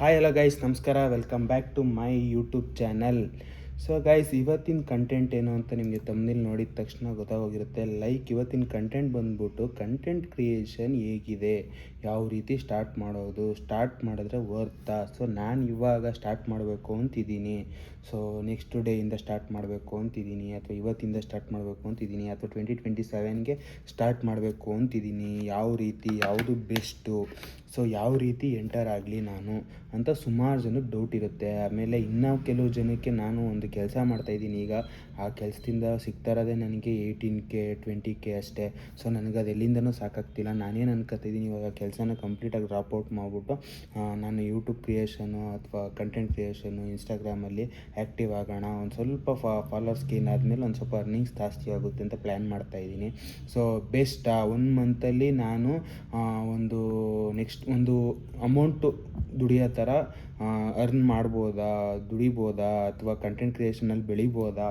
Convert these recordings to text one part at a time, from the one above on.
Hi hello guys, ನಮಸ್ಕಾರ. Welcome back to my YouTube channel. So guys, ಇವತ್ತಿನ content ಏನು ಅಂತ ನಿಮಗೆ ತಮ್ಮನೇಲಿ ನೋಡಿದ ತಕ್ಷಣ ಗೊತ್ತಾಗೋಗಿರುತ್ತೆ. ಇವತ್ತಿನ ಕಂಟೆಂಟ್ ಬಂದ್ಬಿಟ್ಟು ಕಂಟೆಂಟ್ ಕ್ರಿಯೇಷನ್ ಹೇಗಿದೆ, ಯಾವ ರೀತಿ ಸ್ಟಾರ್ಟ್ ಮಾಡಿದ್ರೆ ವರ್ತಾ. ಸೊ ನಾನು ಇವಾಗ ಸ್ಟಾರ್ಟ್ ಮಾಡಬೇಕು ಅಂತಿದ್ದೀನಿ. ಸೊ ನೆಕ್ಸ್ಟ್ ಡೇಯಿಂದ ಸ್ಟಾರ್ಟ್ ಮಾಡಬೇಕು ಅಂತಿದ್ದೀನಿ, ಅಥವಾ ಇವತ್ತಿಂದ ಸ್ಟಾರ್ಟ್ ಮಾಡಬೇಕು ಅಂತಿದ್ದೀನಿ, ಅಥವಾ 2027ಗೆ ಸ್ಟಾರ್ಟ್ ಮಾಡಬೇಕು ಅಂತಿದ್ದೀನಿ. ಯಾವುದು ಬೆಸ್ಟು, ಸೊ ಯಾವ ರೀತಿ ಎಂಟರ್ ಆಗಲಿ ನಾನು ಅಂತ ಸುಮಾರು ಜನಕ್ಕೆ ಡೌಟ್ ಇರುತ್ತೆ. ಆಮೇಲೆ ಇನ್ನೂ ಕೆಲವು ಜನಕ್ಕೆ ನಾನು ಒಂದು ಕೆಲಸ ಮಾಡ್ತಾಯಿದ್ದೀನಿ ಈಗ. ಆ ಕೆಲಸದಿಂದ ಸಿಗ್ತಾ ಇರೋದೇ ನನಗೆ 18K 20K ಅಷ್ಟೇ. ಸೊ ನನಗೆ ಅದು ಎಲ್ಲಿಂದನೂ ಸಾಕಾಗ್ತಿಲ್ಲ. ನಾನೇನು ಅನ್ಕೋತಿದ್ದೀನಿ, ಇವಾಗ ಕೆಲಸನ ಕಂಪ್ಲೀಟಾಗಿ ಡ್ರಾಪ್ಔಟ್ ಮಾಡಿಬಿಟ್ಟು ನಾನು ಯೂಟ್ಯೂಬ್ ಕ್ರಿಯೇಷನು ಅಥವಾ ಕಂಟೆಂಟ್ ಕ್ರಿಯೇಷನು ಇನ್ಸ್ಟಾಗ್ರಾಮಲ್ಲಿ ಆ್ಯಕ್ಟಿವ್ ಆಗೋಣ. ಒಂದು ಸ್ವಲ್ಪ ಫಾಲೋವರ್ಸ್ ಗೇನ್ ಆದಮೇಲೆ ಒಂದು ಸ್ವಲ್ಪ ಅರ್ನಿಂಗ್ಸ್ ಜಾಸ್ತಿ ಆಗುತ್ತೆ ಅಂತ ಪ್ಲ್ಯಾನ್ ಮಾಡ್ತಾಯಿದ್ದೀನಿ. ಸೊ ಬೆಸ್ಟ್ 1 ಮಂತಲ್ಲಿ ನಾನು ಒಂದು ಅಮೌಂಟು ದುಡಿಯೋ ಥರ ಅರ್ನ್ ದುಡಿಬೋದಾ, ಅಥವಾ ಕಂಟೆಂಟ್ ಕ್ರಿಯೇಷನಲ್ಲಿ ಬೆಳಿಬೋದಾ,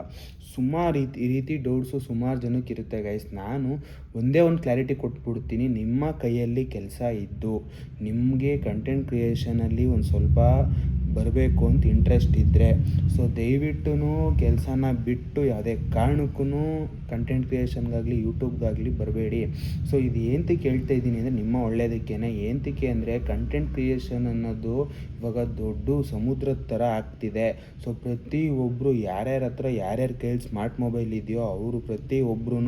ಈ ರೀತಿ ಡೌಟ್ಸು ಸುಮಾರು ಜನಕ್ಕೆ ಇರುತ್ತೆ ಗೈಸ್. ನಾನು ಒಂದೇ ಒಂದು ಕ್ಲಾರಿಟಿ ಕೊಟ್ಬಿಡ್ತೀನಿ. ನಿಮ್ಮ ಕೈಯಲ್ಲಿ ಕೆಲಸ ಇದ್ದು ನಿಮಗೆ ಕಂಟೆಂಟ್ ಕ್ರಿಯೇಷನಲ್ಲಿ ಒಂದು ಸ್ವಲ್ಪ ಬರಬೇಕು ಅಂತ ಇಂಟ್ರೆಸ್ಟ್ ಇದ್ದರೆ, ಸೊ ದಯವಿಟ್ಟು ಕೆಲಸನ ಬಿಟ್ಟು ಯಾವುದೇ ಕಾರಣಕ್ಕೂ ಕಂಟೆಂಟ್ ಕ್ರಿಯೇಷನ್ಗಾಗಲಿ ಯೂಟ್ಯೂಬ್ಗಾಗಲಿ ಬರಬೇಡಿ. ಸೊ ಇದು ಏನಂತಕ್ಕೆ ಹೇಳ್ತಾ ಇದ್ದೀನಿ ಅಂದರೆ, ನಿಮ್ಮ ಒಳ್ಳೆಯದಕ್ಕೇನೆ. ಏನಂತಕ್ಕೆ ಅಂದರೆ, ಕಂಟೆಂಟ್ ಕ್ರಿಯೇಷನ್ ಅನ್ನೋದು ಇವಾಗ ದೊಡ್ಡ ಸಮುದ್ರದ ಥರ ಆಗ್ತಿದೆ. ಸೊ ಪ್ರತಿಯೊಬ್ಬರು ಯಾರ್ಯಾರ ಹತ್ರ ಯಾರ್ಯಾರ ಕೈಯಲ್ಲಿ ಸ್ಮಾರ್ಟ್ ಮೊಬೈಲ್ ಇದೆಯೋ ಅವರು ಪ್ರತಿಯೊಬ್ಬರೂ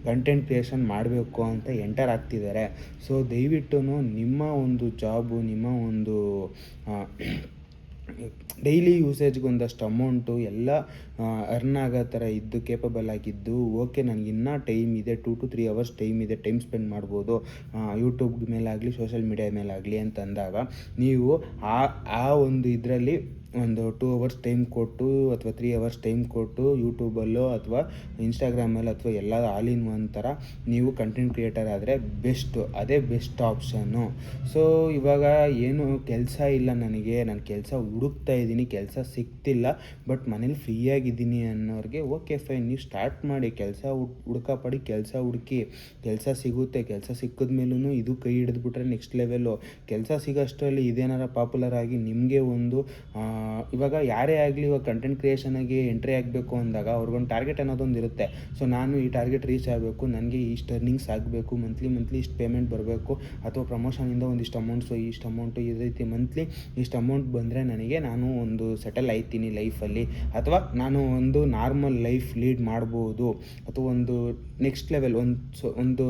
ಕಂಟೆಂಟ್ ಕ್ರಿಯೇಷನ್ ಮಾಡಬೇಕು ಅಂತ ಎಂಟರ್ ಆಗ್ತಿದ್ದಾರೆ. ಸೊ ದಯವಿಟ್ಟು ನಿಮ್ಮ ಒಂದು ಜಾಬು, ನಿಮ್ಮ ಒಂದು ಡೈಲಿ ಯೂಸೇಜ್ಗೆ ಒಂದಷ್ಟು ಅಮೌಂಟು ಎಲ್ಲ ಅರ್ನ್ ಆಗೋ ಥರ ಕೇಪಬಲ್ ಆಗಿದ್ದು, ಓಕೆ ನನಗೆ ಇನ್ನೂ ಟೈಮ್ ಇದೆ, 2 to 3 hours ಟೈಮ್ ಇದೆ, ಟೈಮ್ ಸ್ಪೆಂಡ್ ಮಾಡ್ಬೋದು ಯೂಟ್ಯೂಬ್ ಮೇಲಾಗಲಿ ಸೋಷಲ್ ಮೀಡಿಯಾ ಮೇಲಾಗಲಿ ಅಂತಂದಾಗ, ನೀವು ಆ ಒಂದು ಇದರಲ್ಲಿ ಒಂದು 2 hours ಟೈಮ್ ಕೊಟ್ಟು ಅಥವಾ 3 hours ಟೈಮ್ ಕೊಟ್ಟು ಯೂಟ್ಯೂಬಲ್ಲೋ ಅಥವಾ ಇನ್ಸ್ಟಾಗ್ರಾಮಲ್ಲೋ ಅಥವಾ ಎಲ್ಲ ಆಲ್ ಇನ್ ಒನ್ ಥರ ನೀವು ಕಂಟೆಂಟ್ ಕ್ರಿಯೇಟರ್ ಆದರೆ ಅದೇ ಬೆಸ್ಟ್ ಆಪ್ಷನ್ನು. ಸೊ ಇವಾಗ ಏನು ಕೆಲಸ ಇಲ್ಲ ನನಗೆ, ನಾನು ಕೆಲಸ ಹುಡುಕ್ತಾ ಇದ್ದೀನಿ, ಕೆಲಸ ಸಿಗ್ತಿಲ್ಲ, ಬಟ್ ಮನೇಲಿ ಫ್ರೀಯಾಗಿದ್ದೀನಿ ಅನ್ನೋರಿಗೆ ಓಕೆ ಫೈನ್, ನೀವು ಸ್ಟಾರ್ಟ್ ಮಾಡಿ. ಕೆಲಸ ಹುಡುಕಿ ಕೆಲಸ ಸಿಗುತ್ತೆ. ಕೆಲಸ ಸಿಕ್ಕಿದ್ಮೇಲೂ ಇದು ಕೈ ಹಿಡಿದ್ಬಿಟ್ರೆ ನೆಕ್ಸ್ಟ್ ಲೆವೆಲ್ಲು. ಕೆಲಸ ಸಿಗೋಷ್ಟರಲ್ಲಿ ಇದೇನಾರ ಪಾಪ್ಯುಲರ್ ಆಗಿ ನಿಮಗೆ ಒಂದು ಇವಾಗ ಯಾರೇ ಆಗಲಿ ಇವಾಗ ಕಂಟೆಂಟ್ ಕ್ರಿಯೇಷನಾಗಿ ಎಂಟ್ರಿ ಆಗಬೇಕು ಅಂದಾಗ ಅವ್ರಿಗೊಂದು ಟಾರ್ಗೆಟ್ ಅನ್ನೋದೊಂದು ಇರುತ್ತೆ. ಸೊ ನಾನು ಈ ಟಾರ್ಗೆಟ್ ರೀಚ್ ಆಗಬೇಕು, ನನಗೆ ಇಷ್ಟು ಅರ್ನಿಂಗ್ಸ್ ಆಗಬೇಕು, ಮಂತ್ಲಿ ಇಷ್ಟು ಪೇಮೆಂಟ್ ಬರಬೇಕು, ಅಥವಾ ಪ್ರಮೋಷನಿಂದ ಒಂದಿಷ್ಟು ಅಮೌಂಟು ಈ ರೀತಿ ಮಂತ್ಲಿ ಇಷ್ಟು ಅಮೌಂಟ್ ಬಂದರೆ ನಾನು ಒಂದು ಸೆಟಲ್ ಆಯ್ತೀನಿ ಲೈಫಲ್ಲಿ, ಅಥವಾ ನಾನು ಒಂದು ನಾರ್ಮಲ್ ಲೈಫ್ ಲೀಡ್ ಮಾಡ್ಬೋದು, ಅಥವಾ ಒಂದು ನೆಕ್ಸ್ಟ್ ಲೆವೆಲ್ ಒಂದು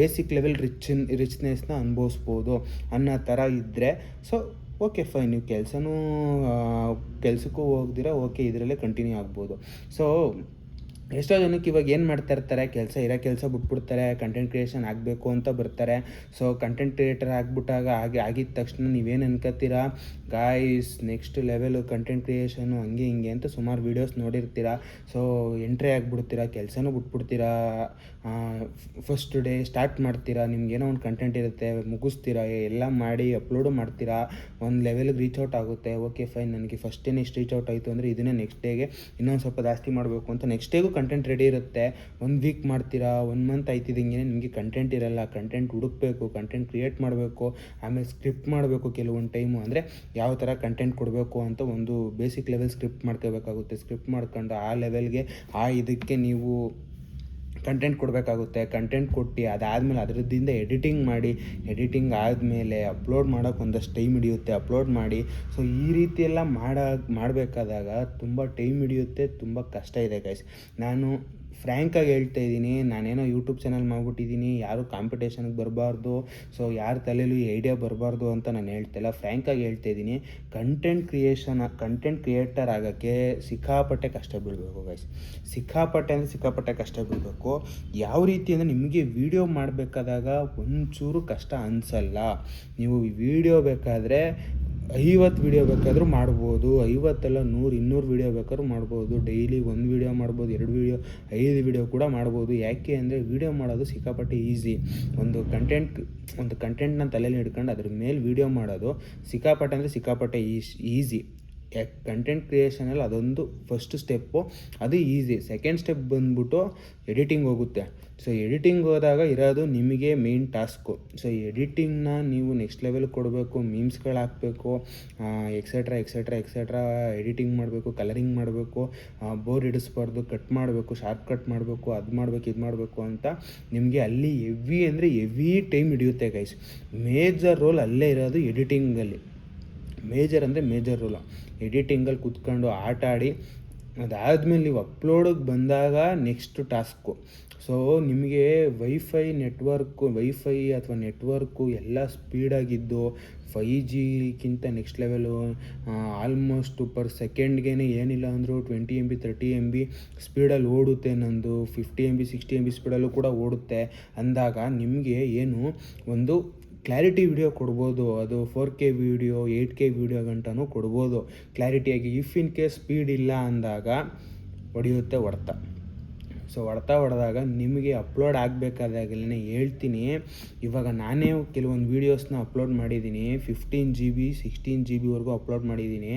ಬೇಸಿಕ್ ಲೆವೆಲ್ ರಿಚ್ನೆಸ್ನ ಅನುಭವಿಸ್ಬೋದು ಅನ್ನೋ ಥರ ಇದ್ದರೆ, ಸೊ ಓಕೆ ಫೈನ್, ನೀವು ಕೆಲಸಕ್ಕೂ ಹೋಗ್ದಿರ ಓಕೆ ಇದರಲ್ಲೇ ಕಂಟಿನ್ಯೂ ಆಗ್ಬೋದು. ಸೊ ಎಷ್ಟೋ ಜನಕ್ಕೆ ಇವಾಗ ಏನು ಮಾಡ್ತಾ ಇರ್ತಾರೆ, ಕೆಲಸ ಬಿಟ್ಬಿಡ್ತಾರೆ, ಕಂಟೆಂಟ್ ಕ್ರಿಯೇಷನ್ ಆಗಬೇಕು ಅಂತ ಬರ್ತಾರೆ. ಸೊ ಕಂಟೆಂಟ್ ಕ್ರಿಯೇಟರ್ ಆಗಿಬಿಟ್ಟಾಗ ಆಗಿದ ತಕ್ಷಣ ನೀವೇನು ಅನ್ಕೋತೀರಾ, ಗಾಯ್ಸ್ ನೆಕ್ಸ್ಟ್ ಲೆವೆಲು ಕಂಟೆಂಟ್ ಕ್ರಿಯೇಷನು ಹಂಗೆ ಹಿಂಗೆ ಅಂತ ಸುಮಾರು ವೀಡಿಯೋಸ್ ನೋಡಿರ್ತೀರ. ಸೊ ಎಂಟ್ರಿ ಆಗಿಬಿಡ್ತೀರಾ, ಕೆಲಸನೂ ಬಿಟ್ಬಿಡ್ತೀರಾ, ಫಸ್ಟ್ ಡೇ ಸ್ಟಾರ್ಟ್ ಮಾಡ್ತೀರಾ, ನಿಮ್ಗೇನೋ ಒಂದು ಕಂಟೆಂಟ್ ಇರುತ್ತೆ, ಮುಗಿಸ್ತೀರಾ, ಎಲ್ಲ ಮಾಡಿ ಅಪ್ಲೋಡು ಮಾಡ್ತೀರಾ, ಒಂದು ಲೆವೆಲ್ಗೆ ರೀಚ್ ಔಟ್ ಆಗುತ್ತೆ. ಓಕೆ ಫೈನ್, ನನಗೆ first day next reach out ಆಯಿತು ಅಂದರೆ ಇದನ್ನೇ ನೆಕ್ಸ್ಟ್ ಡೇಗೆ ಇನ್ನೊಂದು ಸ್ವಲ್ಪ ಜಾಸ್ತಿ ಮಾಡಬೇಕು ಅಂತ ನೆಕ್ಸ್ಟ್ ಡೇಗೂ ಕಂಟೆಂಟ್ ರೆಡಿ ಇರುತ್ತೆ. 1 week ಮಾಡ್ತೀರಾ, 1 month ಆಯ್ತಿದ್ದಂಗೆ ನಿಮಗೆ ಕಂಟೆಂಟ್ ಇರಲ್ಲ. ಕಂಟೆಂಟ್ ಹುಡುಕಬೇಕು, ಕಂಟೆಂಟ್ ಕ್ರಿಯೇಟ್ ಮಾಡಬೇಕು, ಆಮೇಲೆ ಸ್ಕ್ರಿಪ್ಟ್ ಮಾಡಬೇಕು. ಕೆಲವೊಂದು ಟೈಮು ಅಂದರೆ ಯಾವ ಥರ ಕಂಟೆಂಟ್ ಕೊಡಬೇಕು ಅಂತ ಒಂದು ಬೇಸಿಕ್ ಲೆವೆಲ್ ಸ್ಕ್ರಿಪ್ಟ್ ಮಾಡ್ಕೋಬೇಕಾಗುತ್ತೆ. ಸ್ಕ್ರಿಪ್ಟ್ ಮಾಡ್ಕೊಂಡು ಆ ಲೆವೆಲ್ಗೆ ಇದಕ್ಕೆ ನೀವು ಕಂಟೆಂಟ್ ಕೊಡಬೇಕಾಗುತ್ತೆ. ಕಂಟೆಂಟ್ ಕೊಟ್ಟು ಅದಾದಮೇಲೆ ಅದರದ್ದಿಂದ ಎಡಿಟಿಂಗ್ ಆದಮೇಲೆ ಅಪ್ಲೋಡ್ ಮಾಡೋಕ್ಕೆ ಒಂದಷ್ಟು ಟೈಮ್ ಹಿಡಿಯುತ್ತೆ, ಅಪ್ಲೋಡ್ ಮಾಡಿ. ಸೊ ಈ ರೀತಿ ಎಲ್ಲ ಮಾಡಬೇಕಾದಾಗ ತುಂಬ ಟೈಮ್ ಹಿಡಿಯುತ್ತೆ, ತುಂಬ ಕಷ್ಟ ಇದೆ ಗೈಸ್. ನಾನು ಫ್ರ್ಯಾಂಕಾಗಿ ಹೇಳ್ತಾ ಇದ್ದೀನಿ, ನಾನೇನೋ ಯೂಟ್ಯೂಬ್ ಚಾನಲ್ ಮಾಡಿಬಿಟ್ಟಿದ್ದೀನಿ, ಯಾರು ಕಾಂಪಿಟೇಷನ್ಗೆ ಬರಬಾರ್ದು, ಸೊ ಯಾರ ತಲೆಯಲ್ಲೂ ಈ ಐಡಿಯಾ ಬರಬಾರ್ದು ಅಂತ ನಾನು ಹೇಳ್ತಾಯಿಲ್ಲ. ಫ್ರ್ಯಾಂಕಾಗಿ ಹೇಳ್ತಾ ಇದ್ದೀನಿ, ಕಂಟೆಂಟ್ ಕ್ರಿಯೇಟರ್ ಆಗೋಕ್ಕೆ ಸಿಕ್ಕಾಪಟ್ಟೆ ಕಷ್ಟ ಬೀಳಬೇಕು ಗೈಸ್. ಸಿಕ್ಕಾಪಟ್ಟೆ ಕಷ್ಟ ಬೀಳಬೇಕು. ಯಾವ ರೀತಿ ಅಂದರೆ, ನಿಮಗೆ ವೀಡಿಯೋ ಮಾಡಬೇಕಾದಾಗ ಒಂಚೂರು ಕಷ್ಟ ಅನಿಸಲ್ಲ. ನೀವು ವೀಡಿಯೋ ಬೇಕಾದರೆ 50 ವೀಡಿಯೋ ಬೇಕಾದರೂ ಮಾಡ್ಬೋದು, 50 ಅಲ್ಲ 100 200 ವೀಡಿಯೋ ಬೇಕಾದ್ರೂ ಮಾಡ್ಬೋದು. ಡೈಲಿ 1 ವೀಡಿಯೋ ಮಾಡ್ಬೋದು, 2 ವೀಡಿಯೋ 5 ವೀಡಿಯೋ ಕೂಡ ಮಾಡ್ಬೋದು. ಯಾಕೆ ಅಂದರೆ ವೀಡಿಯೋ ಮಾಡೋದು ಸಿಕ್ಕಾಪಟ್ಟೆ ಈಸಿ. ಒಂದು ಕಂಟೆಂಟ್ನ ತಲೆಯಲ್ಲಿ ಹಿಡ್ಕೊಂಡು ಅದ್ರ ಮೇಲೆ ವೀಡಿಯೋ ಮಾಡೋದು ಸಿಕ್ಕಾಪಟ್ಟೆ ಈಸಿ. ಕಂಟೆಂಟ್ ಕ್ರಿಯೇಷನಲ್ಲಿ ಅದೊಂದು ಫಸ್ಟ್ ಸ್ಟೆಪ್ಪು, ಅದು ಈಸಿ. ಸೆಕೆಂಡ್ ಸ್ಟೆಪ್ ಬಂದ್ಬಿಟ್ಟು ಎಡಿಟಿಂಗ್ ಹೋಗುತ್ತೆ. ಸೊ ಎಡಿಟಿಂಗ್ ಹೋದಾಗ ಇರೋದು ನಿಮಗೆ ಮೇಯ್ನ್ ಟಾಸ್ಕು. ಸೊ ಎಡಿಟಿಂಗ್ನ ನೀವು ನೆಕ್ಸ್ಟ್ ಲೆವೆಲ್ ಕೊಡಬೇಕು, ಮೀಮ್ಸ್ಗಳು ಹಾಕಬೇಕು, ಎಕ್ಸೆಟ್ರಾ ಎಕ್ಸೆಟ್ರಾ ಎಕ್ಸೆಟ್ರಾ ಎಡಿಟಿಂಗ್ ಮಾಡಬೇಕು, ಕಲರಿಂಗ್ ಮಾಡಬೇಕು, ಬೋರ್ ಹಿಡಿಸ್ಬಾರ್ದು, ಕಟ್ ಮಾಡಬೇಕು, ಶಾರ್ಪ್ ಕಟ್ ಮಾಡಬೇಕು, ಅದು ಮಾಡಬೇಕು, ಇದು ಮಾಡಬೇಕು ಅಂತ ನಿಮಗೆ ಅಲ್ಲಿ ಹೆವಿ ಅಂದರೆ ಹೆವಿ ಟೈಮ್ ಹಿಡಿಯುತ್ತೆ ಗೈಸ್. ಮೇಜರ್ ರೋಲ್ ಅಲ್ಲೇ ಇರೋದು ಎಡಿಟಿಂಗಲ್ಲಿ. ಮೇಜರ್ ಅಂದರೆ ಮೇಜರ್ ರೋಲು ಎಡಿಟಿಂಗಲ್ಲಿ ಕೂತ್ಕೊಂಡು ಆಟ ಆಡಿ ಅದಾದಮೇಲೆ ನೀವು ಅಪ್ಲೋಡಿಗೆ ಬಂದಾಗ ನೆಕ್ಸ್ಟ್ ಟಾಸ್ಕು. ಸೊ ನಿಮಗೆ ವೈಫೈ ಅಥವಾ ನೆಟ್ವರ್ಕು ಎಲ್ಲ ಸ್ಪೀಡಾಗಿದ್ದು 5Gಕ್ಕಿಂತ ನೆಕ್ಸ್ಟ್ ಲೆವೆಲು, ಆಲ್ಮೋಸ್ಟ್ ಪರ್ ಸೆಕೆಂಡ್ಗೆ ಏನಿಲ್ಲ ಅಂದರೂ 20 MB 30 MB ಸ್ಪೀಡಲ್ಲಿ ಓಡುತ್ತೆ. ನಂದು 50 MB 60 MB ಸ್ಪೀಡಲ್ಲೂ ಕೂಡ ಓಡುತ್ತೆ ಅಂದಾಗ ನಿಮಗೆ ಏನು ಒಂದು ಕ್ಲಾರಿಟಿ ವಿಡಿಯೋ ಕೊಡ್ಬೋದು. ಅದು 4K ವಿಡಿಯೋ 8K ವಿಡಿಯೋ ಗಂಟನೂ ಕೊಡ್ಬೋದು ಕ್ಲಾರಿಟಿಯಾಗಿ. ಇಫ್ ಇನ್ ಕೇಸ್ ಸ್ಪೀಡ್ ಇಲ್ಲ ಅಂದಾಗ ಹೊಡೆಯುತ್ತೆ ಹೊಡೆತ. ಸೊ ಹೊಡೆದಾಗ ನಿಮಗೆ ಅಪ್ಲೋಡ್ ಆಗಬೇಕಾದಾಗಲೇ ಹೇಳ್ತೀನಿ. ಇವಾಗ ನಾನೇ ಕೆಲವೊಂದು ವೀಡಿಯೋಸ್ನ ಅಪ್ಲೋಡ್ ಮಾಡಿದ್ದೀನಿ, 15 GB 16 GB ಅಪ್ಲೋಡ್ ಮಾಡಿದ್ದೀನಿ.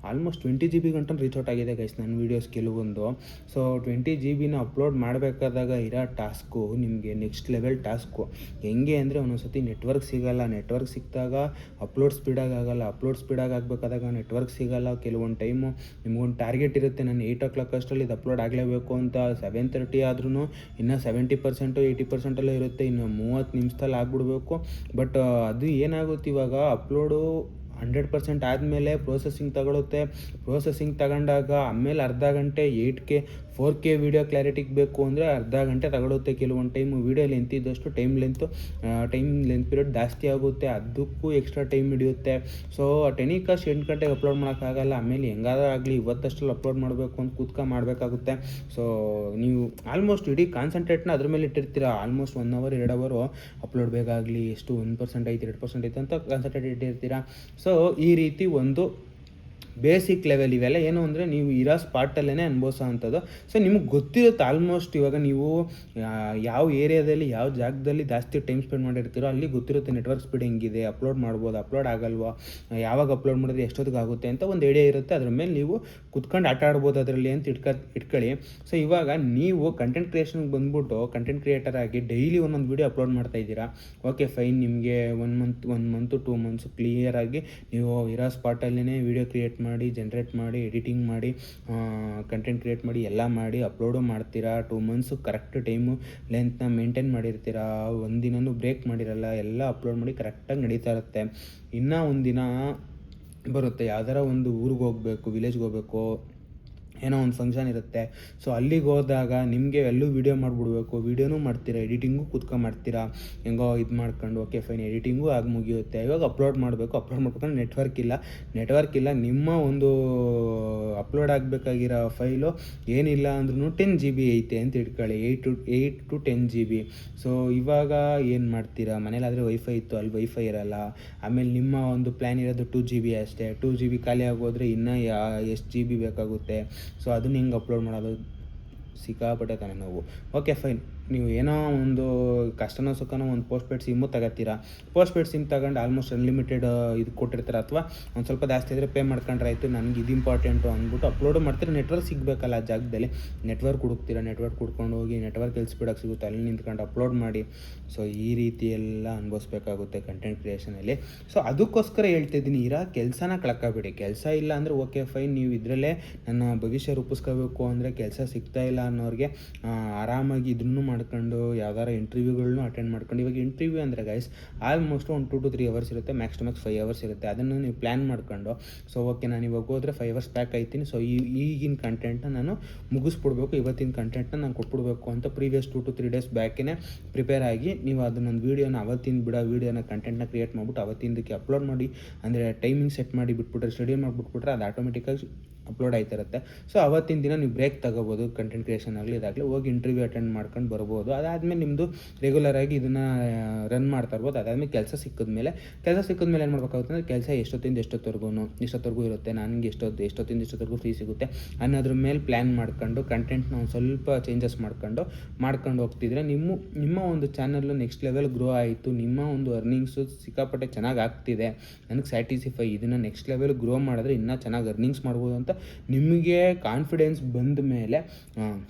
ಆಲ್ಮೋಸ್ಟ್ 20 GB ಗಂಟೆ ರೀಚ್ ಔಟ್ ಆಗಿದೆ ಗೈಸ್ ನನ್ನ ವೀಡಿಯೋಸ್ ಕೆಲವೊಂದು. ಸೊ 20 GB ಅಪ್ಲೋಡ್ ಮಾಡಬೇಕಾದಾಗ ಇರೋ ಟಾಸ್ಕು ನಿಮಗೆ ನೆಕ್ಸ್ಟ್ ಲೆವೆಲ್ ಟಾಸ್ಕು. ಹೆಂಗೆ ಅಂದರೆ ಒಂದೊಂದ್ಸತಿ ನೆಟ್ವರ್ಕ್ ಸಿಗೋಲ್ಲ, ನೆಟ್ವರ್ಕ್ ಸಿಕ್ಕಿದಾಗ ಅಪ್ಲೋಡ್ ಸ್ಪೀಡಾಗಿ ಆಗೋಲ್ಲ, ಅಪ್ಲೋಡ್ ಸ್ಪೀಡಾಗಿ ಆಗಬೇಕಾದಾಗ ನೆಟ್ವರ್ಕ್ ಸಿಗೋಲ್ಲ. ಕೆಲವೊಂದು ಟೈಮು ನಿಮ್ಗೊಂದು ಟಾರ್ಗೆಟ್ ಇರುತ್ತೆ, ನಾನು 8 o'clock ಅಷ್ಟರಲ್ಲಿ ಇದು ಅಪ್ಲೋಡ್ ಆಗಲೇಬೇಕು ಅಂತ. 7:30 ಆದ್ರೂ ಇನ್ನೂ 70% 80% ಇರುತ್ತೆ, ಇನ್ನು 30 ನಿಮಿಷದಲ್ಲಿ ಆಗ್ಬಿಡ್ಬೇಕು. ಬಟ್ ಅದು ಏನಾಗುತ್ತೆ ಇವಾಗ ಅಪ್ಲೋಡು 100% ಆದಮೇಲೆ ಪ್ರೋಸೆಸಿಂಗ್ ತಗೊಳುತ್ತೆ. ಪ್ರೋಸೆಸಿಂಗ್ ತಗೊಂಡಾಗ ಆಮೇಲೆ ಅರ್ಧ ಗಂಟೆ 8K 4K ವಿಡಿಯೋ ಕ್ಲಾರಿಟಿಗೆ ಬೇಕು ಅಂದರೆ ಅರ್ಧ ಗಂಟೆ ತಗೊಳುತ್ತೆ. ಕೆಲವೊಂದು ಟೈಮು ವೀಡಿಯೋ ಲೆಂತ್ ಇದ್ದಷ್ಟು ಟೈಮ್ ಲೆಂತ್ ಪೀರಿಯಡ್ ಜಾಸ್ತಿ ಆಗುತ್ತೆ, ಅದಕ್ಕೂ ಎಕ್ಸ್ಟ್ರಾ ಟೈಮ್ ಹಿಡಿಯುತ್ತೆ. ಸೊ ಟೆನಿಕಾಸ್ಟ್ 8 ಗಂಟೆಗೆ ಅಪ್ಲೋಡ್ ಮಾಡೋಕ್ಕಾಗಲ್ಲ. ಆಮೇಲೆ ಹೆಂಗಾದ್ರೂ ಆಗಲಿ ಇವತ್ತಷ್ಟಲ್ಲಿ ಅಪ್ಲೋಡ್ ಮಾಡಬೇಕು ಅಂತ ಮಾಡಬೇಕಾಗುತ್ತೆ. ಸೊ ನೀವು ಆಲ್ಮೋಸ್ಟ್ ಇಡೀ ಕಾನ್ಸಂಟ್ರೇಟ್ನ ಅದ್ರ ಮೇಲೆ ಇಟ್ಟಿರ್ತೀರ. ಆಲ್ಮೋಸ್ಟ್ 1 hour 2 hour ಅಪ್ಲೋಡ್ ಬೇಕಾಗಲಿ, ಎಷ್ಟು 1% ಐತೆ 2% ಐತೆ ಅಂತ ಕಾನ್ಸಂಟ್ರೇಟ್ ಇಟ್ಟಿರ್ತೀರ. ಸೊ ಈ ರೀತಿ ಒಂದು ಬೇಸಿಕ್ ಲೆವೆಲ್ ಇವೆಲ್ಲ ಏನು ಅಂದರೆ ನೀವು ಇರೋ ಸ್ಪಾಟಲ್ಲೇ ಅನುಭವಿಸೋ ಅಂಥದ್ದು. ಸೊ ನಿಮಗೆ ಗೊತ್ತಿರುತ್ತೆ ಆಲ್ಮೋಸ್ಟ್. ಇವಾಗ ನೀವು ಯಾವ ಏರಿಯಾದಲ್ಲಿ ಯಾವ ಜಾಗದಲ್ಲಿ ಜಾಸ್ತಿ ಟೈಮ್ ಸ್ಪೆಂಡ್ ಮಾಡಿರ್ತೀರೋ ಅಲ್ಲಿ ಗೊತ್ತಿರುತ್ತೆ ನೆಟ್ವರ್ಕ್ ಸ್ಪೀಡ್ ಹೆಂಗಿದೆ, ಅಪ್ಲೋಡ್ ಮಾಡ್ಬೋದು, ಅಪ್ಲೋಡ್ ಆಗಲ್ವಾ, ಯಾವಾಗ ಅಪ್ಲೋಡ್ ಮಾಡಿದ್ರೆ ಎಷ್ಟೊತ್ತಿಗೆ ಆಗುತ್ತೆ ಅಂತ ಒಂದು ಐಡಿಯಾ ಇರುತ್ತೆ. ಅದ್ರ ಮೇಲೆ ನೀವು ಕುತ್ಕೊಂಡು ಆಟ ಆಡ್ಬೋದು ಅದರಲ್ಲಿ ಅಂತ ಇಟ್ಕೊಳ್ಳಿ. ಸೊ ಇವಾಗ ನೀವು ಕಂಟೆಂಟ್ ಕ್ರಿಯೇಷನ್ಗೆ ಬಂದ್ಬಿಟ್ಟು ಕಂಟೆಂಟ್ ಕ್ರಿಯೇಟರ್ ಆಗಿ ಡೈಲಿ ಒಂದೊಂದು ವೀಡಿಯೋ ಅಪ್ಲೋಡ್ ಮಾಡ್ತಾ ಇದ್ದೀರಾ. ಓಕೆ ಫೈನ್, ನಿಮಗೆ 1 month 2 months ಕ್ಲಿಯರಾಗಿ ನೀವು ಇರೋ ಸ್ಪಾಟಲ್ಲೇ ವೀಡಿಯೋ ಕ್ರಿಯೇಟ್ ಮಾಡಿ, ಜನ್ರೇಟ್ ಮಾಡಿ, ಎಡಿಟಿಂಗ್ ಮಾಡಿ, ಕಂಟೆಂಟ್ ಕ್ರಿಯೇಟ್ ಮಾಡಿ, ಎಲ್ಲ ಮಾಡಿ ಅಪ್ಲೋಡು ಮಾಡ್ತೀರಾ. 2 months ಕರೆಕ್ಟ್ ಟೈಮು ಲೆಂತ್ನ ಮೇಂಟೈನ್ ಮಾಡಿರ್ತೀರಾ, ಒಂದಿನೂ ಬ್ರೇಕ್ ಮಾಡಿರಲ್ಲ, ಎಲ್ಲ ಅಪ್ಲೋಡ್ ಮಾಡಿ ಕರೆಕ್ಟಾಗಿ ನಡೀತಾ ಇರುತ್ತೆ. ಇನ್ನೂ ಒಂದಿನ ಬರುತ್ತೆ, ಯಾವ್ದಾರ ಒಂದು ಊರಿಗೆ ಹೋಗಬೇಕು, ವಿಲೇಜ್ಗೆ ಹೋಗಬೇಕು, ಏನೋ ಒಂದು ಫಂಕ್ಷನ್ ಇರುತ್ತೆ. ಸೊ ಅಲ್ಲಿಗೆ ಹೋದಾಗ ನಿಮಗೆ ಎಲ್ಲೂ ವೀಡಿಯೋ ಮಾಡಿಬಿಡ್ಬೇಕು, ವೀಡಿಯೋನೂ ಮಾಡ್ತೀರಾ, ಎಡಿಟಿಂಗು ಮಾಡ್ತೀರಾ, ಹೆಂಗೋ ಇದು ಮಾಡ್ಕೊಂಡು ಓಕೆ ಫೈನ್ ಎಡಿಟಿಂಗು ಆಗಿ ಮುಗಿಯುತ್ತೆ. ಇವಾಗ ಅಪ್ಲೋಡ್ ಮಾಡ್ಬೇಕಂದ್ರೆ ನೆಟ್ವರ್ಕ್ ಇಲ್ಲ. ನಿಮ್ಮ ಒಂದು ಅಪ್ಲೋಡ್ ಆಗಬೇಕಾಗಿರೋ ಫೈಲು ಏನಿಲ್ಲ ಅಂದ್ರೂ 10 GB ಐತೆ ಅಂತ ಇಟ್ಕೊಳ್ಳಿ, 8 to 10 GB. ಸೊ ಇವಾಗ ಏನು ಮಾಡ್ತೀರಾ, ಮನೇಲಾದರೆ ವೈಫೈ ಇತ್ತು, ಅಲ್ಲಿ ವೈಫೈ ಇರಲ್ಲ. ಆಮೇಲೆ ನಿಮ್ಮ ಒಂದು ಪ್ಲ್ಯಾನ್ ಇರೋದು 2 GB ಅಷ್ಟೇ. 2 GB ಖಾಲಿ ಆಗೋದ್ರೆ ಇನ್ನೂ ಎಷ್ಟು GB ಬೇಕಾಗುತ್ತೆ. ಸೊ ಅದನ್ನ ಹೆಂಗೆ ಅಪ್ಲೋಡ್ ಮಾಡೋದು, ಸಿಕ್ಕಾಪಟ್ಟೆ ತಾನೆ ನೋವು. ಓಕೆ ಫೈನ್, ನೀವು ಏನೋ ಒಂದು ಕಷ್ಟನೋ ಸುಖನೋ ಒಂದು ಪೋಸ್ಟ್ಪೇಯ್ಡ್ ಸಿಮ್ಮು ತಗೋತೀರಾ. ಪೋಸ್ಟ್ಪೇಯ್ಡ್ ಸಿಮ್ ತಗೊಂಡು ಆಲ್ಮೋಸ್ಟ್ ಅನ್ಲಿಮಿಟೆಡ್ ಇದು ಕೊಟ್ಟಿರ್ತಾರೆ, ಅಥವಾ ಒಂದು ಸ್ವಲ್ಪ ಜಾಸ್ತಿ ಆದರೆ ಪೇ ಮಾಡ್ಕೊಂಡ್ರೆ ಆಯಿತು, ನನಗೆ ಇದು ಇಂಪಾರ್ಟೆಂಟು ಅಂದ್ಬಿಟ್ಟು ಅಪ್ಲೋಡು ಮಾಡ್ತೀರಾ. ನೆಟ್ವರ್ಕ್ ಸಿಗಬೇಕಲ್ಲ ಆ ಜಾಗದಲ್ಲಿ, ನೆಟ್ವರ್ಕ್ ಹುಡ್ಕೊಂಡು ಹೋಗಿ ನೆಟ್ವರ್ಕ್ ಎಲ್ಲಿ ಸ್ಪೀಡಾಗಿ ಸಿಗುತ್ತೆ ಅಲ್ಲಿ ನಿಂತ್ಕೊಂಡು ಅಪ್ಲೋಡ್ ಮಾಡಿ. ಸೊ ಈ ರೀತಿ ಎಲ್ಲ ಅನುಭವಿಸ್ಬೇಕಾಗುತ್ತೆ ಕಂಟೆಂಟ್ ಕ್ರಿಯೇಷನಲ್ಲಿ. ಸೊ ಅದಕ್ಕೋಸ್ಕರ ಹೇಳ್ತಿದ್ದೀನಿ, ಇರೋ ಕೆಲಸನ ಕಳ್ಕೊಬೇಡಿ. ಕೆಲಸ ಇಲ್ಲ ಅಂದರೆ ಓಕೆ ಫೈನ್, ನೀವು ಇದರಲ್ಲೇ ನನ್ನ ಭವಿಷ್ಯ ರೂಪಿಸ್ಕೋಬೇಕು ಅಂದರೆ ಕೆಲಸ ಸಿಗ್ತಾ ಇಲ್ಲ ಅನ್ನೋರಿಗೆ ಆರಾಮಾಗಿ ಇದನ್ನು ಮಾಡ್ಕೊಂಡು ಯಾವ್ದಾರ ಇಂಟರ್ವ್ಯೂಗಳನ್ನೂ ಅಟೆಂಡ್ ಮಾಡ್ಕೊಂಡು. ಇವಾಗ ಇಂಟರ್ವ್ಯೂ ಅಂದರೆ ಗೈಸ್ ಆಲ್ಮೋಸ್ಟ್ ಒಂದು 2 to 3 hours ಇರುತ್ತೆ, ಮ್ಯಾಕ್ಸ್ ಟು ಮ್ಯಾಕ್ಸ್ 5 hours ಇರುತ್ತೆ. ಅದನ್ನು ನೀವು ಪ್ಲ್ಯಾನ್ ಮಾಡ್ಕೊಂಡು, ಸೊ ಓಕೆ ನಾನು ಇವಾಗ ಹೋದರೆ 5 hours ಪ್ಯಾಕ್ ಆಯ್ತೀನಿ, ಸೊ ಈಗಿನ ಕಂಟೆಂಟ್ನ ನಾನು ಮುಗಿಸ್ಬಿಡ್ಬೇಕು, ಇವತ್ತಿನ ಕಂಟೆಂಟ್ನ ನಾನು ಕೊಟ್ಬಿಡ್ಬೇಕು ಅಂತ ಪ್ರೀವಿಯಸ್ 2 to 3 days ಬ್ಯಾಕೇ ಪ್ರಿಪೇರ್ ಆಗಿ ನೀವು ಅದನ್ನೊಂದು ವೀಡಿಯೋನ ವೀಡಿಯೋನ ಕಂಟೆಂಟ್ನ ಕ್ರಿಯೇಟ್ ಮಾಡಿಬಿಟ್ಟು ಅವತ್ತಿಂದಕ್ಕೆ ಅಪ್ಲೋಡ್ ಮಾಡಿ, ಅಂದರೆ ಟೈಮಿಂಗ್ ಸೆಟ್ ಮಾಡಿ ಬಿಟ್ಬಿಟ್ರೆ, ಶೆಡ್ಯೂಲ್ ಮಾಡಿಬಿಟ್ಬಿಟ್ರೆ ಅದು ಆಟೋಮೆಟಿಕ್ಕಾಗಿ ಅಪ್ಲೋಡ್ ಆಯ್ತಿರುತ್ತೆ. ಸೊ ಅವತ್ತಿನ ದಿನ ನೀವು ಬ್ರೇಕ್ ತಗೋಬೋದು, ಕಂಟೆಂಟ್ ಕ್ರಿಯೇಷನ್ ಆಗಲಿ ಇದಾಗಲಿ, ಹೋಗಿ ಇಂಟರ್ವ್ಯೂ ಅಟೆಂಡ್ ಮಾಡ್ಕೊಂಡು ಬರ್ಬೋದು. ಅದಾದಮೇಲೆ ನಿಮ್ಮದು ರೆಗ್ಯುಲರಾಗಿ ಇದನ್ನು ರನ್ ಮಾಡ್ತಾ ಇರ್ಬೋದು. ಅದಾದಮೇಲೆ ಕೆಲಸ ಸಿಕ್ಕಿದ್ಮೇಲೆ ಏನು ಮಾಡಬೇಕಾಗುತ್ತೆ ಅಂದರೆ, ಕೆಲಸ ಎಷ್ಟೊತ್ತಿಂದ ಇರುತ್ತೆ, ನನಗೆ ಎಷ್ಟೊತ್ತಿಂದ ಎಷ್ಟೊತ್ತವರೆಗೂ ಫ್ರೀ ಸಿಗುತ್ತೆ ಅನ್ನೋದ್ರ ಮೇಲೆ ಪ್ಲ್ಯಾನ್ ಮಾಡ್ಕೊಂಡು ಕಂಟೆಂಟ್ನ ಒಂದು ಸ್ವಲ್ಪ ಚೇಂಜಸ್ ಮಾಡ್ಕೊಂಡು ಹೋಗ್ತಿದ್ರೆ ನಿಮ್ಮ ಒಂದು ಚಾನಲ್ಲು ನೆಕ್ಸ್ಟ್ ಲೆವೆಲ್ ಗ್ರೋ ಆಯಿತು. ನಿಮ್ಮ ಒಂದು ಅರ್ನಿಂಗ್ಸು ಸಿಕ್ಕಾಪಟ್ಟೆ ಚೆನ್ನಾಗಿ ಆಗ್ತಿದೆ, ನನಗೆ ಸ್ಯಾಟಿಸ್ಫೈ, ಇದನ್ನು ನೆಕ್ಸ್ಟ್ ಲೆವೆಲ್ ಗ್ರೋ ಮಾಡಿದ್ರೆ ಇನ್ನೂ ಚೆನ್ನಾಗಿ ಅರ್ನಿಂಗ್ಸ್ ಮಾಡ್ಬೋದು ಅಂತ ನಿಮಗೆ ಕಾನ್ಫಿಡೆನ್ಸ್ ಬಂದ ಮೇಲೆ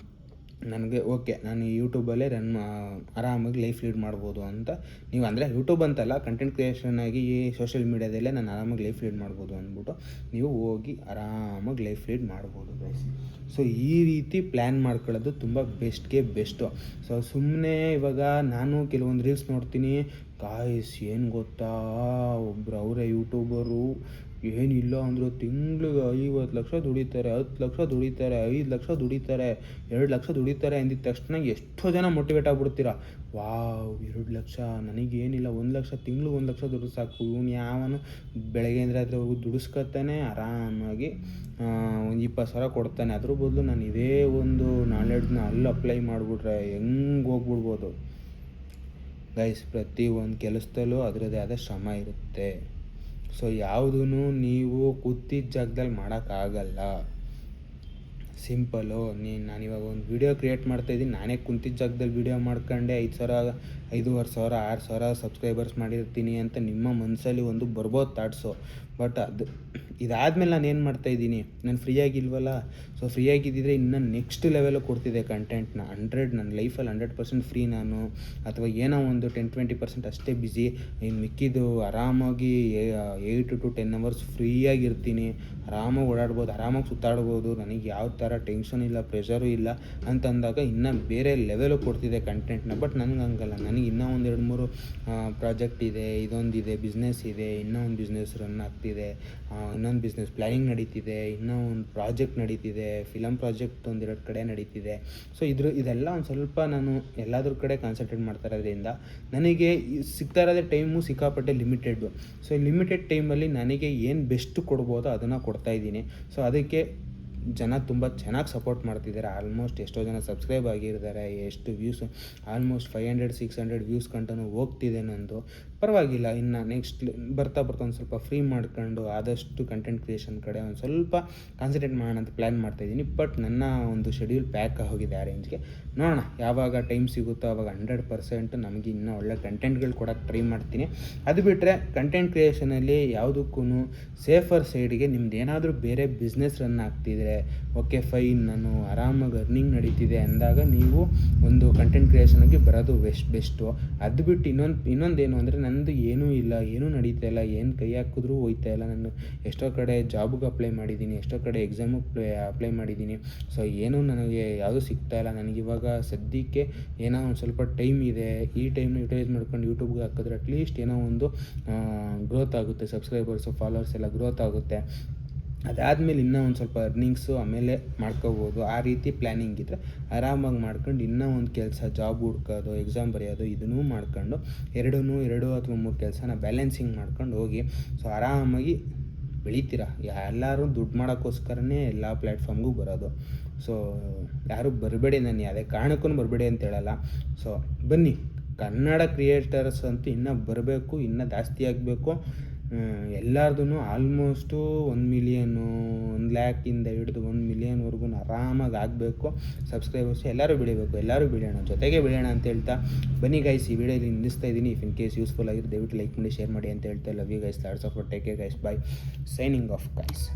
ನನಗೆ ಓಕೆ, ನಾನು ಯೂಟ್ಯೂಬಲ್ಲೇ ಆರಾಮಾಗಿ ಲೈಫ್ ಲೀಡ್ ಮಾಡ್ಬೋದು ಅಂತ ನೀವು, ಅಂದರೆ ಯೂಟ್ಯೂಬ್ ಅಂತಲ್ಲ, ಕಂಟೆಂಟ್ ಕ್ರಿಯೇಷನ್ ಆಗಿ ಈ ಸೋಷಿಯಲ್ ಮೀಡ್ಯಾದಲ್ಲೇ ನಾನು ಆರಾಮಾಗಿ ಲೈಫ್ ಲೀಡ್ ಮಾಡ್ಬೋದು ಅಂದ್ಬಿಟ್ಟು ನೀವು ಹೋಗಿ ಆರಾಮಾಗಿ ಲೈಫ್ ಲೀಡ್ ಮಾಡ್ಬೋದು ಗೈಸ್. ಸೊ ಈ ರೀತಿ ಪ್ಲ್ಯಾನ್ ಮಾಡ್ಕೊಳ್ಳೋದು ತುಂಬ ಬೆಸ್ಟು. ಸೊ ಸುಮ್ಮನೆ ಇವಾಗ ನಾನು ಕೆಲವೊಂದು ರೀಲ್ಸ್ ನೋಡ್ತೀನಿ ಗಾಯ್ಸ್, ಏನು ಗೊತ್ತಾ, ಒಬ್ಬರು ಅವರೇ ಯೂಟ್ಯೂಬರು ಏನಿಲ್ಲ ಅಂದರೂ ತಿಂಗ್ಳಿಗೆ 50 ಲಕ್ಷ ದುಡಿತಾರೆ, 10 ಲಕ್ಷ ದುಡಿತಾರೆ, 5 ಲಕ್ಷ ದುಡಿತಾರೆ, 2 ಲಕ್ಷ ದುಡಿತಾರೆ ಅಂದಿದ ತಕ್ಷಣ ಎಷ್ಟೋ ಜನ ಮೋಟಿವೇಟ್ ಆಗ್ಬಿಡ್ತೀರಾ. ವಾವ್, 2 ಲಕ್ಷ, ನನಗೇನಿಲ್ಲ 1 ಲಕ್ಷ, ತಿಂಗ್ಳಿಗೆ 1 ಲಕ್ಷ ದುಡಿದು ಸಾಕು, ಇವನು ಯಾವನು ಬೆಳಗ್ಗೆಯಿಂದ ರಾತ್ರಿವರೆಗೂ ದುಡಿಸ್ಕೊತಾನೆ ಆರಾಮಾಗಿ ಒಂದು 20,000 ಕೊಡ್ತಾನೆ, ಅದ್ರ ಬದಲು ನಾನು ಇದೇ ಒಂದು ನಾಲೆಡ್ಜ್ನ ಅಲ್ಲಿ ಅಪ್ಲೈ ಮಾಡಿಬಿಟ್ರೆ ಹೆಂಗೆ ಹೋಗ್ಬಿಡ್ಬೋದು ಗೈಸ್. ಪ್ರತಿ ಒಂದು ಕೆಲಸದಲ್ಲೂ ಅದರದ್ದೇ ಆದ ಶ್ರಮ ಇರುತ್ತೆ. ಸೊ ಯಾವುದೂ ನೀವು ಕೂತಿದ್ದ ಜಾಗದಲ್ಲಿ ಮಾಡೋಕ್ಕಾಗಲ್ಲ. ಸಿಂಪಲ್ಲು, ನಾನಿವಾಗ ಒಂದು ವೀಡಿಯೋ ಕ್ರಿಯೇಟ್ ಮಾಡ್ತಾಯಿದ್ದೀನಿ, ನಾನೇ ಕುಂತಿದ್ದ ಜಾಗದಲ್ಲಿ ವೀಡಿಯೋ ಮಾಡ್ಕೊಂಡೆ 5,000, 5,500, 6,000 ಸಬ್ಸ್ಕ್ರೈಬರ್ಸ್ ಮಾಡಿರ್ತೀನಿ ಅಂತ ನಿಮ್ಮ ಮನಸ್ಸಲ್ಲಿ ಒಂದು ಬರ್ಬೋದು ಥಾಟ್ಸು. ಬಟ್ ಇದಾದಮೇಲೆ ನಾನು ಏನು ಮಾಡ್ತಾಯಿದ್ದೀನಿ, ನಾನು ಫ್ರೀಯಾಗಿಲ್ವಲ್ಲ. ಸೊ ಫ್ರೀಯಾಗಿದ್ದಿದ್ರೆ ಇನ್ನು ನೆಕ್ಸ್ಟ್ ಲೆವೆಲು ಕೊಡ್ತಿದ್ದೆ ಕಂಟೆಂಟ್ನ. ನನ್ನ ಲೈಫಲ್ಲಿ 100% ಫ್ರೀ ನಾನು, ಅಥವಾ ಏನೋ ಒಂದು 10-20% ಅಷ್ಟೇ ಬ್ಯುಸಿ, ಇನ್ನು ಮಿಕ್ಕಿದ್ದು ಆರಾಮಾಗಿ 8 to 10 hours ಫ್ರೀಯಾಗಿರ್ತೀನಿ, ಆರಾಮಾಗಿ ಓಡಾಡ್ಬೋದು, ಆರಾಮಾಗಿ ಸುತ್ತಾಡ್ಬೋದು, ನನಗೆ ಯಾವ ಥರ ಟೆನ್ಷನ್ ಇಲ್ಲ, ಪ್ರೆಷರು ಇಲ್ಲ ಅಂತಂದಾಗ ಇನ್ನೂ ಬೇರೆ ಲೆವೆಲು ಕೊಡ್ತಿದ್ದೆ ಕಂಟೆಂಟ್ನ. ಬಟ್ ನನಗೆ ಹಂಗಲ್ಲ, ನನಗೆ ಇನ್ನೂ ಒಂದು 2-3 ಪ್ರಾಜೆಕ್ಟ್ ಇದೆ, ಇದೊಂದಿದೆ, ಬಿಸ್ನೆಸ್ ಇದೆ, ಇನ್ನೂ ಒಂದು ಬಿಸ್ನೆಸ್ ರನ್ ಆಗ್ತಿದೆ, ಇನ್ನೊಂದು ಬಿಸ್ನೆಸ್ ಪ್ಲ್ಯಾನಿಂಗ್ ನಡೀತಿದೆ, ಇನ್ನೂ ಒಂದು ಪ್ರಾಜೆಕ್ಟ್ ನಡೀತಿದೆ, ಫಿಲಮ್ ಪ್ರಾಜೆಕ್ಟ್ 1-2 ಕಡೆ ನಡೀತಿದೆ. ಸೊ ಇದೆಲ್ಲ ಒಂದು ಸ್ವಲ್ಪ ನಾನು ಎಲ್ಲಾದ್ರ ಕಡೆ ಕಾನ್ಸಂಟ್ರೇಟ್ ಮಾಡ್ತಾ ಇರೋದ್ರಿಂದ ನನಗೆ ಸಿಗ್ತಾ ಇರೋದೇ ಟೈಮು ಸಿಕ್ಕಾಪಟ್ಟೆ ಲಿಮಿಟೆಡ್ಡು. ಸೊ ಲಿಮಿಟೆಡ್ ಟೈಮಲ್ಲಿ ನನಗೆ ಏನು ಬೆಸ್ಟ್ ಕೊಡ್ಬೋದೋ ಅದನ್ನು ಕೊಡ್ತಾಯಿದ್ದೀನಿ. ಸೊ ಅದಕ್ಕೆ ಜನ ತುಂಬ ಚೆನ್ನಾಗಿ ಸಪೋರ್ಟ್ ಮಾಡ್ತಿದ್ದಾರೆ. ಆಲ್ಮೋಸ್ಟ್ ಎಷ್ಟೋ ಜನ ಸಬ್ಸ್ಕ್ರೈಬ್ ಆಗಿರ್ತಾರೆ, ಎಷ್ಟು ವ್ಯೂಸ್, ಆಲ್ಮೋಸ್ಟ್ 500-600 ವ್ಯೂಸ್ ಕಂಟನೂ ಹೋಗ್ತಿದೆ ನಂದು. ಪರವಾಗಿಲ್ಲ, ಇನ್ನು ನೆಕ್ಸ್ಟ್ ಬರ್ತಾ ಒಂದು ಸ್ವಲ್ಪ ಫ್ರೀ ಮಾಡ್ಕೊಂಡು ಆದಷ್ಟು ಕಂಟೆಂಟ್ ಕ್ರಿಯೇಷನ್ ಕಡೆ ಒಂದು ಸ್ವಲ್ಪ ಕಾನ್ಸಂಟ್ರೇಟ್ ಮಾಡೋಣ ಅಂತ ಪ್ಲ್ಯಾನ್ ಮಾಡ್ತಾಯಿದ್ದೀನಿ. ಬಟ್ ನನ್ನ ಒಂದು ಶೆಡ್ಯೂಲ್ ಪ್ಯಾಕ್ ಆಗೋಗಿದೆ ಆ ರೇಂಜ್ಗೆ. ನೋಡೋಣ ಯಾವಾಗ ಟೈಮ್ ಸಿಗುತ್ತೋ ಆವಾಗ 100% ನಮಗೆ ಇನ್ನೂ ಒಳ್ಳೆ ಕಂಟೆಂಟ್ಗಳು ಕೊಡೋಕ್ಕೆ ಟ್ರೈ ಮಾಡ್ತೀನಿ. ಅದು ಬಿಟ್ಟರೆ ಕಂಟೆಂಟ್ ಕ್ರಿಯೇಷನಲ್ಲಿ ಯಾವುದಕ್ಕೂ ಸೇಫರ್ ಸೈಡ್ಗೆ ನಿಮ್ದು ಏನಾದರೂ ಬೇರೆ ಬಿಸ್ನೆಸ್ ರನ್ ಆಗ್ತಿದ್ರೆ ಓಕೆ ಫೈನ್, ನಾನು ಆರಾಮಾಗಿ ಅರ್ನಿಂಗ್ ನಡೀತಿದೆ ಅಂದಾಗ ನೀವು ಒಂದು ಕಂಟೆಂಟ್ ಕ್ರಿಯೇಷನ್ಗೆ ಬರೋದು ಬೆಸ್ಟು. ಅದು ಬಿಟ್ಟು ಇನ್ನೊಂದೇನು ಅಂದರೆ, ನಂದು ಏನೂ ಇಲ್ಲ, ಏನೂ ನಡೀತಾ ಇಲ್ಲ, ಏನು ಕೈ ಹಾಕಿದ್ರೂ ಹೋಯ್ತಾ ಇಲ್ಲ. ನಾನು ಎಷ್ಟೋ ಕಡೆ ಜಾಬ್ಗೆ ಅಪ್ಲೈ ಮಾಡಿದ್ದೀನಿ, ಎಷ್ಟೋ ಕಡೆ ಎಕ್ಸಾಮಿಗೆ ಅಪ್ಲೈ ಮಾಡಿದ್ದೀನಿ. ಸೊ ಏನೂ ನನಗೆ ಯಾವುದೂ ಸಿಗ್ತಾಯಿಲ್ಲ. ನನಗಿವಾಗ ಸದ್ಯಕ್ಕೆ ಏನೋ ಒಂದು ಸ್ವಲ್ಪ ಟೈಮ್ ಇದೆ, ಈ ಟೈಮ್ನ ಯುಟಿಲೈಸ್ ಮಾಡ್ಕೊಂಡು ಯೂಟ್ಯೂಬ್ಗೆ ಹಾಕಿದ್ರೆ ಅಟ್ಲೀಸ್ಟ್ ಏನೋ ಒಂದು ಗ್ರೋತ್ ಆಗುತ್ತೆ, ಸಬ್ಸ್ಕ್ರೈಬರ್ಸು ಫಾಲೋವರ್ಸ್ ಎಲ್ಲ ಗ್ರೋತ್ ಆಗುತ್ತೆ. ಅದಾದಮೇಲೆ ಇನ್ನೂ ಒಂದು ಸ್ವಲ್ಪ ಅರ್ನಿಂಗ್ಸು ಆಮೇಲೆ ಮಾಡ್ಕೋಬೋದು. ಆ ರೀತಿ ಪ್ಲ್ಯಾನಿಂಗ್ ಇದ್ದರೆ ಆರಾಮಾಗಿ ಮಾಡ್ಕೊಂಡು ಇನ್ನೂ ಒಂದು ಕೆಲಸ, ಜಾಬ್ ಹುಡ್ಕೋದು, ಎಕ್ಸಾಮ್ ಬರೆಯೋದು, ಇದನ್ನೂ ಮಾಡ್ಕೊಂಡು 2 ಅಥವಾ 3 ಕೆಲಸನ ಬ್ಯಾಲೆನ್ಸಿಂಗ್ ಮಾಡ್ಕೊಂಡು ಹೋಗಿ. ಸೊ ಆರಾಮಾಗಿ ಬೆಳಿತೀರ. ಎಲ್ಲರೂ ದುಡ್ಡು ಮಾಡೋಕ್ಕೋಸ್ಕರನೇ ಎಲ್ಲ ಪ್ಲ್ಯಾಟ್ಫಾರ್ಮ್ಗೂ ಬರೋದು. ಸೊ ಯಾರೂ ಬರಬೇಡಿ, ನಾನು ಯಾವುದೇ ಕಾರಣಕ್ಕೂ ಬರಬೇಡಿ ಅಂತ ಹೇಳಲ್ಲ. ಸೊ ಬನ್ನಿ, ಕನ್ನಡ ಕ್ರಿಯೇಟರ್ಸ್ ಅಂತೂ ಇನ್ನೂ ಬರಬೇಕು, ಇನ್ನೂ ಜಾಸ್ತಿ ಆಗಬೇಕು. ಎಲ್ಲರದೂ ಆಲ್ಮೋಸ್ಟು 1 ಮಿಲಿಯನು, 1 ಲ್ಯಾಕಿಂದ ಹಿಡಿದು 1 ಮಿಲಿಯನ್ವರೆಗೂ ಆರಾಮಾಗಿ ಆಗಬೇಕು ಸಬ್ಸ್ಕ್ರೈಬರ್ಸ್. ಎಲ್ಲರೂ ಬೆಳೆಯೋಣ, ಜೊತೆಗೆ ಬೆಳೆಯೋಣ ಅಂತ ಹೇಳ್ತಾ ಬನ್ನಿ ಗೈಸ್. ಈ ವಿಡಿಯೋಲಿ ನಿಲ್ಲಿಸ್ತಾ ಇದ್ದೀನಿ. ಇಫ್ ಇನ್ ಕೇಸ್ ಯೂಸ್ಫುಲ್ ಆಗಿರೋ ದಯವಿಟ್ಟು ಲೈಕ್ ಮಾಡಿ, ಶೇರ್ ಮಾಡಿ ಅಂತ ಹೇಳ್ತಾ love you guys. Lots of take care guys. Bye, signing off guys.